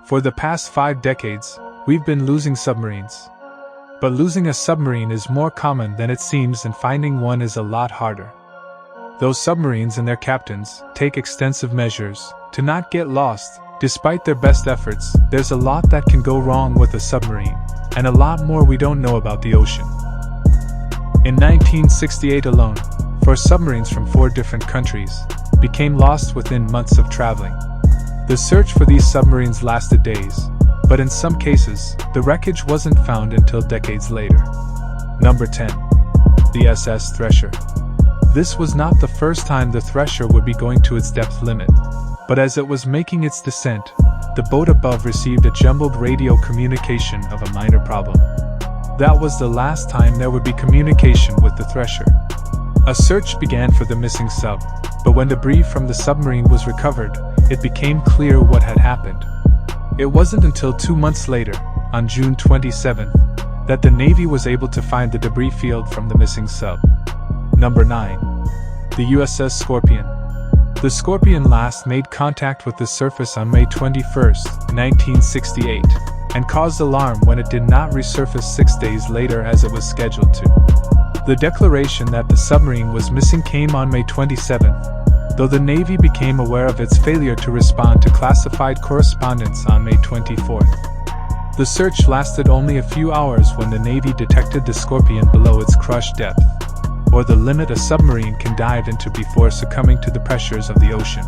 For the past 5 decades, we've been losing submarines. But losing a submarine is more common than it seems, and finding one is a lot harder. Those submarines and their captains take extensive measures to not get lost. Despite their best efforts, there's a lot that can go wrong with a submarine, and a lot more we don't know about the ocean. In 1968 alone, 4 submarines from 4 different countries became lost within months of traveling. The search for these submarines lasted days, but in some cases, the wreckage wasn't found until decades later. Number 10. The SS Thresher. This was not the first time the Thresher would be going to its depth limit, but as it was making its descent, the boat above received a jumbled radio communication of a minor problem. That was the last time there would be communication with the Thresher. A search began for the missing sub, but when debris from the submarine was recovered, it became clear what had happened. It wasn't until 2 months later, on June 27th, that the Navy was able to find the debris field from the missing sub. Number 9. The USS Scorpion. The Scorpion last made contact with the surface on May 21, 1968, and caused alarm when it did not resurface 6 days later as it was scheduled to. The declaration that the submarine was missing came on May 27th, though the Navy became aware of its failure to respond to classified correspondence on May 24th. The search lasted only a few hours when the Navy detected the Scorpion below its crush depth, or the limit a submarine can dive into before succumbing to the pressures of the ocean.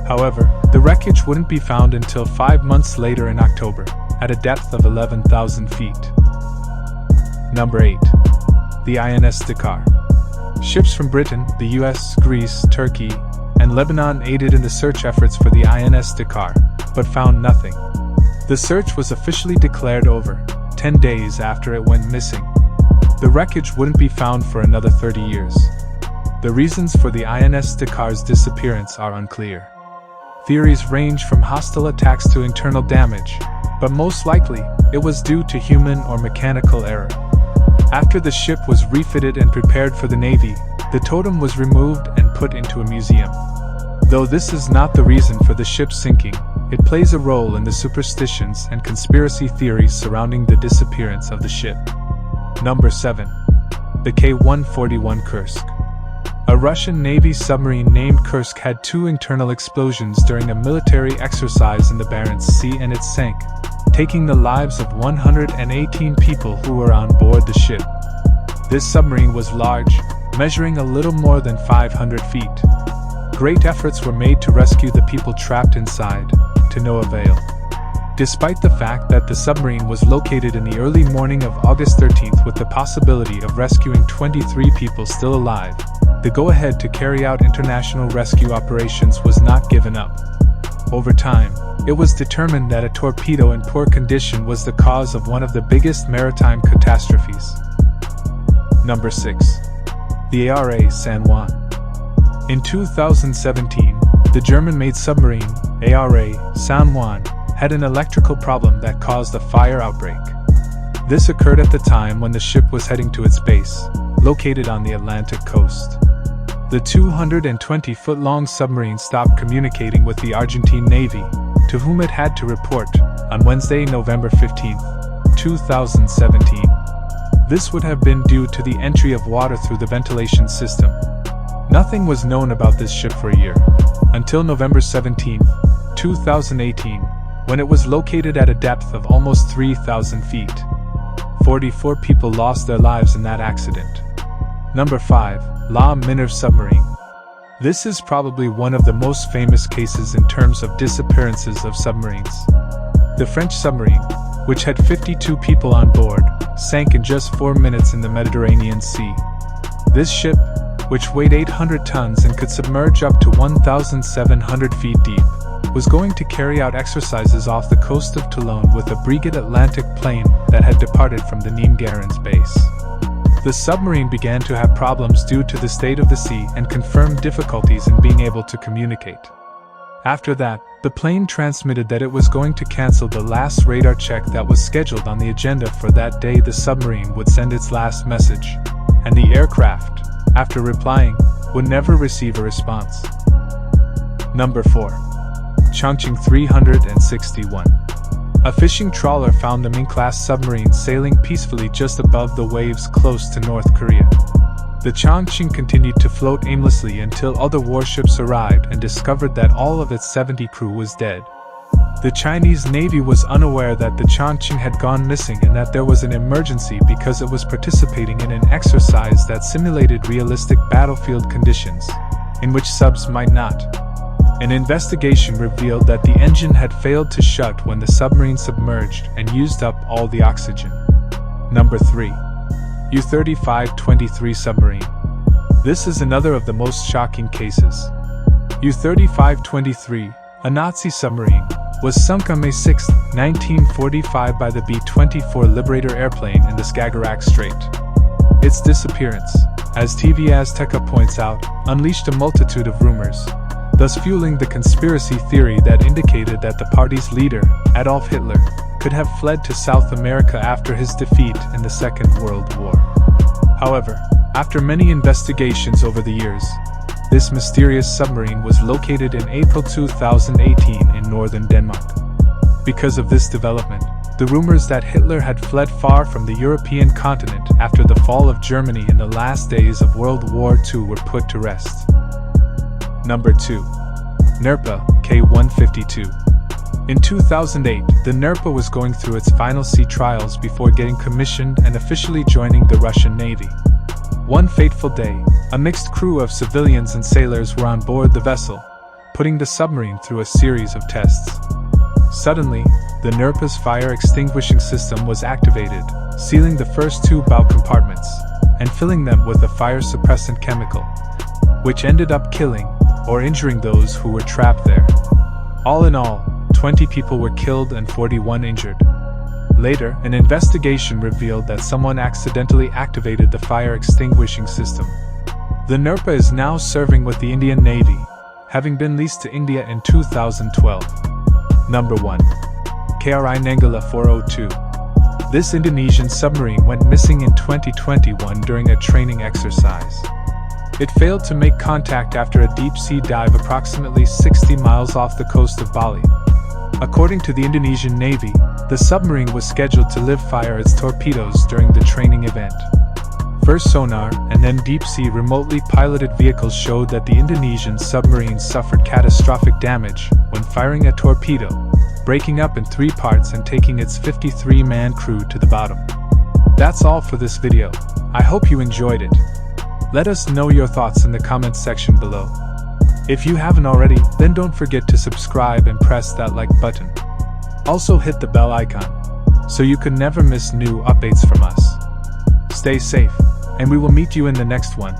However, the wreckage wouldn't be found until 5 months later in October, at a depth of 11,000 feet. Number 8. The INS Dakar. Ships from Britain, the US, Greece, Turkey, and Lebanon aided in the search efforts for the INS Dakar, but found nothing. The search was officially declared over 10 days after it went missing. The wreckage wouldn't be found for another 30 years. The reasons for the INS Dakar's disappearance are unclear. Theories range from hostile attacks to internal damage, but most likely, it was due to human or mechanical error. After the ship was refitted and prepared for the Navy, the totem was removed and put into a museum. Though this is not the reason for the ship sinking, it plays a role in the superstitions and conspiracy theories surrounding the disappearance of the ship. Number 7. The K-141 Kursk. A Russian Navy submarine named Kursk had 2 internal explosions during a military exercise in the Barents Sea, and it sank, taking the lives of 118 people who were on board the ship. This submarine was large, measuring a little more than 500 feet. Great efforts were made to rescue the people trapped inside, to no avail. Despite the fact that the submarine was located in the early morning of August 13th with the possibility of rescuing 23 people still alive, the go-ahead to carry out international rescue operations was not given up. Over time, it was determined that a torpedo in poor condition was the cause of one of the biggest maritime catastrophes. Number 6. The ARA San Juan. In 2017, the German-made submarine, ARA San Juan, had an electrical problem that caused a fire outbreak. This occurred at the time when the ship was heading to its base, located on the Atlantic coast. The 220-foot-long submarine stopped communicating with the Argentine Navy, to whom it had to report, on Wednesday, November 15, 2017. This would have been due to the entry of water through the ventilation system. Nothing was known about this ship for a year, until November 17, 2018, when it was located at a depth of almost 3,000 feet. 44 people lost their lives in that accident. Number 5. La Minerve Submarine. This is probably one of the most famous cases in terms of disappearances of submarines. The French submarine, which had 52 people on board, sank in just 4 minutes in the Mediterranean Sea. This ship, which weighed 800 tons and could submerge up to 1,700 feet deep, was going to carry out exercises off the coast of Toulon with a Breguet Atlantic plane that had departed from the Nîmes Garens base. The submarine began to have problems due to the state of the sea and confirmed difficulties in being able to communicate. After that, the plane transmitted that it was going to cancel the last radar check that was scheduled on the agenda for that day. The submarine would send its last message, and the aircraft, after replying, would never receive a response. Number 4. Chongqing 361. A fishing trawler found a Ming-class submarine sailing peacefully just above the waves close to North Korea. The Chongqing continued to float aimlessly until other warships arrived and discovered that all of its 70 crew was dead. The Chinese Navy was unaware that the Chongqing had gone missing and that there was an emergency because it was participating in an exercise that simulated realistic battlefield conditions, in which subs might not. An investigation revealed that the engine had failed to shut when the submarine submerged and used up all the oxygen. Number 3. U-3523 submarine. This is another of the most shocking cases. U-3523, a Nazi submarine, was sunk on May 6, 1945 by the B-24 Liberator airplane in the Skagerrak Strait. Its disappearance, as TV Azteca points out, unleashed a multitude of rumors, thus fueling the conspiracy theory that indicated that the party's leader, Adolf Hitler, could have fled to South America after his defeat in the Second World War. However, after many investigations over the years, this mysterious submarine was located in April 2018 in northern Denmark. Because of this development, the rumors that Hitler had fled far from the European continent after the fall of Germany in the last days of World War II were put to rest. Number 2. NERPA K-152. In 2008, the NERPA was going through its final sea trials before getting commissioned and officially joining the Russian Navy. One fateful day, a mixed crew of civilians and sailors were on board the vessel, putting the submarine through a series of tests. Suddenly, the NERPA's fire extinguishing system was activated, sealing the first two bow compartments, and filling them with a fire suppressant chemical, which ended up killing or injuring those who were trapped there. All in all, 20 people were killed and 41 injured. Later, an investigation revealed that someone accidentally activated the fire extinguishing system. The NERPA is now serving with the Indian Navy, having been leased to India in 2012. Number 1. KRI Nanggala 402. This Indonesian submarine went missing in 2021 during a training exercise. It failed to make contact after a deep-sea dive approximately 60 miles off the coast of Bali. According to the Indonesian Navy, the submarine was scheduled to live fire its torpedoes during the training event. First sonar and then deep-sea remotely piloted vehicles showed that the Indonesian submarine suffered catastrophic damage when firing a torpedo, breaking up in 3 parts and taking its 53-man crew to the bottom. That's all for this video. I hope you enjoyed it. Let us know your thoughts in the comments section below. If you haven't already, then don't forget to subscribe and press that like button. Also hit the bell icon, so you can never miss new updates from us. Stay safe, and we will meet you in the next one.